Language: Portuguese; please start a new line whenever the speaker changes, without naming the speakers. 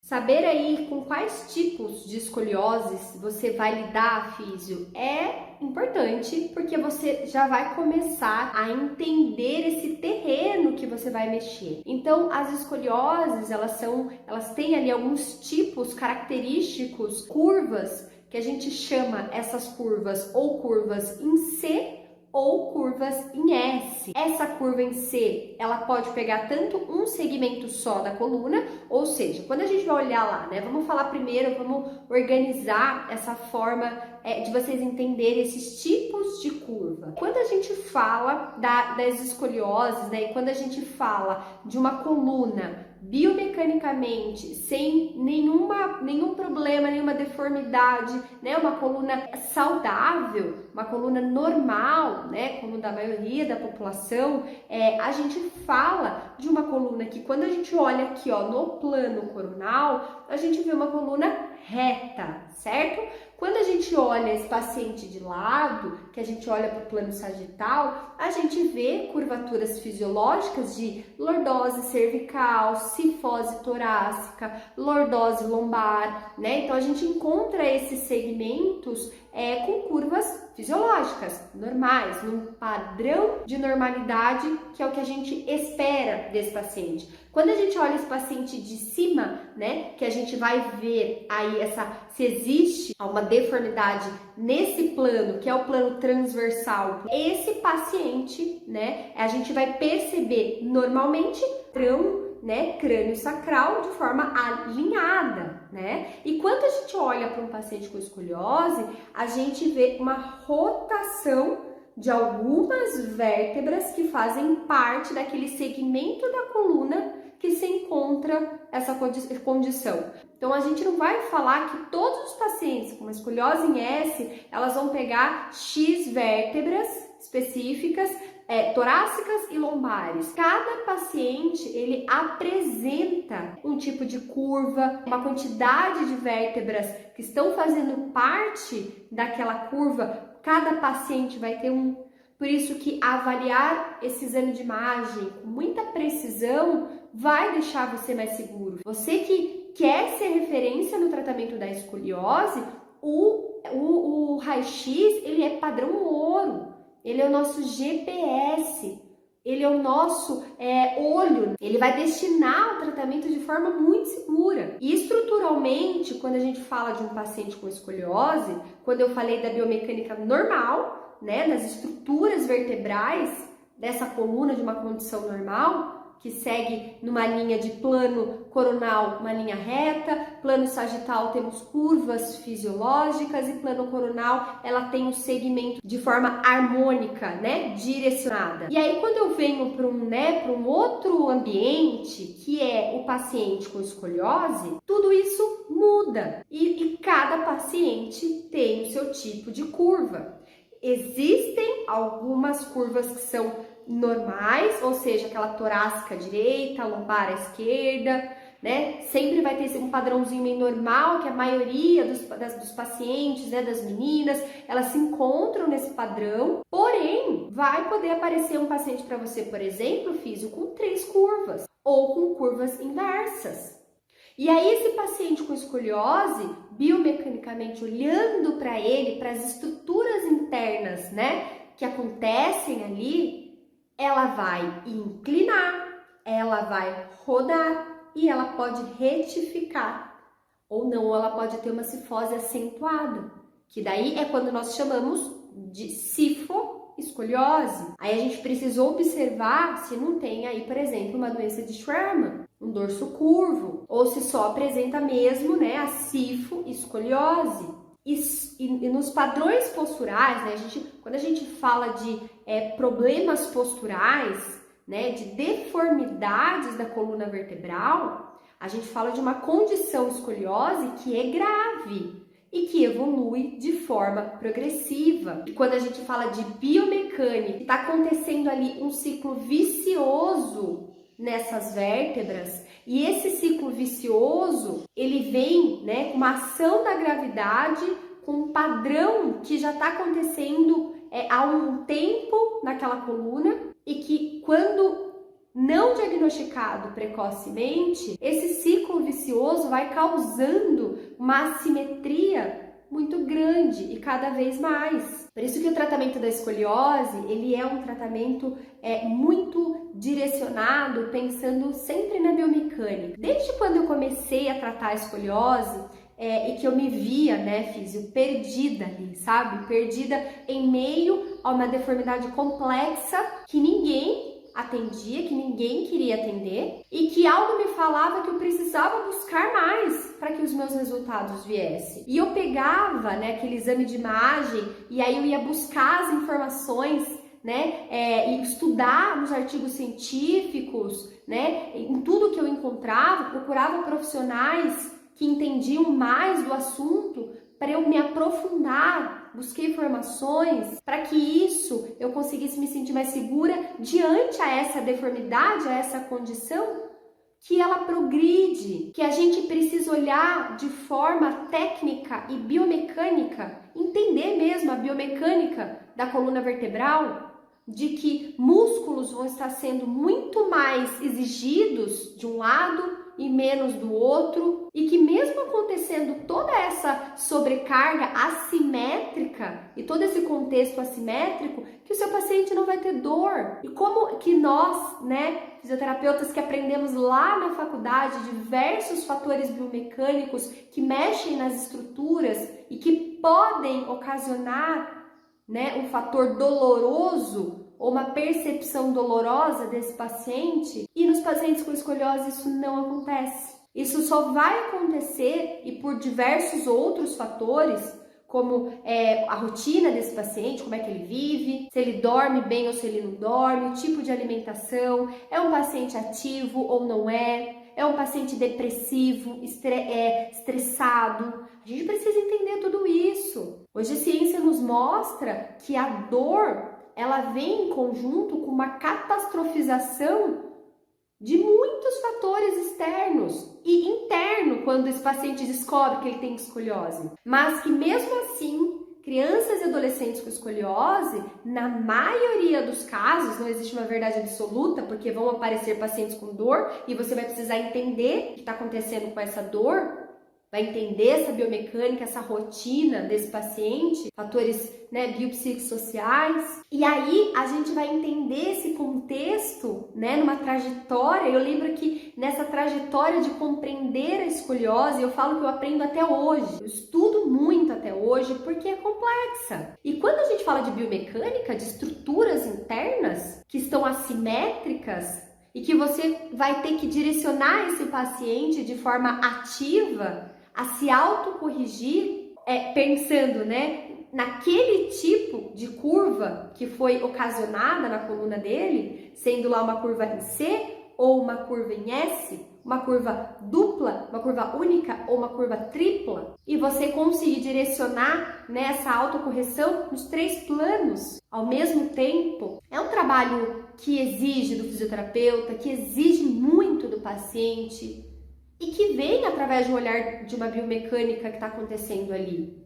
Saber aí com quais tipos de escolioses você vai lidar, físio, é importante porque você já vai começar a entender esse terreno que você vai mexer. Então, as escolioses, elas têm ali alguns tipos característicos, curvas, que a gente chama essas curvas ou curvas em C ou curvas em S. Essa curva em C, ela pode pegar tanto um segmento só da coluna, ou seja, quando a gente vai olhar lá, né, vamos falar primeiro, vamos organizar essa forma de vocês entenderem esses tipos de curva. Quando a gente fala das escolioses, né, e quando a gente fala de uma coluna biomecanicamente, sem nenhum problema, nenhuma deformidade, né? Uma coluna saudável, uma coluna normal, né? Como da maioria da população, a gente fala de uma coluna que quando a gente olha aqui, ó, no plano coronal, a gente vê uma coluna reta, certo? Quando a gente olha esse paciente de lado, que a gente olha para o plano sagital, a gente vê curvaturas fisiológicas de lordose cervical, cifose torácica, lordose lombar, né? Então a gente encontra esses segmentos com curvas fisiológicas, normais, num padrão de normalidade que é o que a gente espera desse paciente. Quando a gente olha esse paciente de cima, né, que a gente vai ver aí se existe uma deformidade nesse plano, que é o plano transversal, esse paciente, né, a gente vai perceber normalmente né, crânio sacral de forma alinhada, né? E quando a gente olha para um paciente com escoliose, a gente vê uma rotação de algumas vértebras que fazem parte daquele segmento da coluna que se encontra essa condição. Então, a gente não vai falar que todos os pacientes com uma escoliose em S, elas vão pegar X vértebras específicas, torácicas e lombares. Cada paciente, ele apresenta um tipo de curva, uma quantidade de vértebras que estão fazendo parte daquela curva. Cada paciente vai ter um. Por isso que avaliar esse exame de imagem com muita precisão vai deixar você mais seguro. Você que quer ser referência no tratamento da escoliose, o raio-x, ele é padrão ouro. Ele é o nosso GPS, ele é o nosso olho, ele vai destinar o tratamento de forma muito segura. E estruturalmente, quando a gente fala de um paciente com escoliose, quando eu falei da biomecânica normal, né, das estruturas vertebrais dessa coluna de uma condição normal, que segue numa linha de plano coronal, uma linha reta, plano sagital temos curvas fisiológicas e plano coronal ela tem um segmento de forma harmônica, né, direcionada. E aí quando eu venho para um outro ambiente, que é o paciente com escoliose, tudo isso muda e cada paciente tem o seu tipo de curva. Existem algumas curvas que são normais, ou seja, aquela torácica à direita, lombar à esquerda, né? Sempre vai ter um padrãozinho meio normal, que a maioria dos pacientes, né, das meninas, elas se encontram nesse padrão. Porém, vai poder aparecer um paciente para você, por exemplo, físio, com 3 curvas ou com curvas inversas. E aí esse paciente com escoliose, biomecanicamente olhando para ele, para as estruturas internas, né, que acontecem ali, ela vai inclinar, ela vai rodar e ela pode retificar. Ou não, ela pode ter uma cifose acentuada, que daí é quando nós chamamos de cifoescoliose. Aí a gente precisa observar se não tem aí, por exemplo, uma doença de Schwärman, um dorso curvo, ou se só apresenta mesmo, né, a cifoescoliose. E nos padrões posturais, né, quando a gente fala de problemas posturais, né, de deformidades da coluna vertebral, a gente fala de uma condição escoliose que é grave e que evolui de forma progressiva. E quando a gente fala de biomecânica, está acontecendo ali um ciclo vicioso nessas vértebras, e esse ciclo vicioso, ele vem, né, com uma ação da gravidade, com um padrão que já está acontecendo há um tempo naquela coluna, e que quando não diagnosticado precocemente, esse ciclo vicioso vai causando uma assimetria muito grande e cada vez mais. Por isso que o tratamento da escoliose, ele é um tratamento muito direcionado, pensando sempre na biomecânica. Desde quando eu comecei a tratar a escoliose, e que eu me via, né, físio, perdida ali, sabe? Perdida em meio a uma deformidade complexa que ninguém atendia, que ninguém queria atender e que algo me falava que eu precisava buscar mais para que os meus resultados viessem. E eu pegava, né, aquele exame de imagem e aí eu ia buscar as informações, né, e estudar nos artigos científicos, né, em tudo que eu encontrava, procurava profissionais que entendiam mais do assunto para eu me aprofundar, busquei informações para que isso eu conseguisse me sentir mais segura diante a essa deformidade, a essa condição que ela progride, que a gente precisa olhar de forma técnica e biomecânica, entender mesmo a biomecânica da coluna vertebral, de que músculos vão estar sendo muito mais exigidos de um lado e menos do outro, e que mesmo acontecendo toda essa sobrecarga assimétrica e todo esse contexto assimétrico, que o seu paciente não vai ter dor. E como que nós, né, fisioterapeutas que aprendemos lá na faculdade diversos fatores biomecânicos que mexem nas estruturas e que podem ocasionar, né, um fator doloroso ou uma percepção dolorosa desse paciente, e nos pacientes com escoliose isso não acontece. Isso só vai acontecer e por diversos outros fatores, como a rotina desse paciente, como é que ele vive, se ele dorme bem ou se ele não dorme, o tipo de alimentação, é um paciente ativo ou não é um paciente depressivo, estressado. A gente precisa entender tudo isso. Hoje a ciência nos mostra que a dor ela vem em conjunto com uma catastrofização de muitos fatores externos e interno quando esse paciente descobre que ele tem escoliose. Mas que mesmo assim, crianças e adolescentes com escoliose, na maioria dos casos, não existe uma verdade absoluta, porque vão aparecer pacientes com dor e você vai precisar entender o que está acontecendo com essa dor, vai entender essa biomecânica, essa rotina desse paciente, fatores, né, biopsicossociais. E aí a gente vai entender esse contexto, né, numa trajetória. Eu lembro que nessa trajetória de compreender a escoliose, eu falo que eu aprendo até hoje. Eu estudo muito até hoje porque é complexa. E quando a gente fala de biomecânica, de estruturas internas que estão assimétricas e que você vai ter que direcionar esse paciente de forma ativa a se autocorrigir, pensando, né, naquele tipo de curva que foi ocasionada na coluna dele, sendo lá uma curva em C ou uma curva em S, uma curva dupla, uma curva única ou uma curva tripla, e você conseguir direcionar nessa autocorreção nos 3 planos ao mesmo tempo. É um trabalho que exige do fisioterapeuta, que exige muito do paciente, e que vem através de um olhar de uma biomecânica que está acontecendo ali.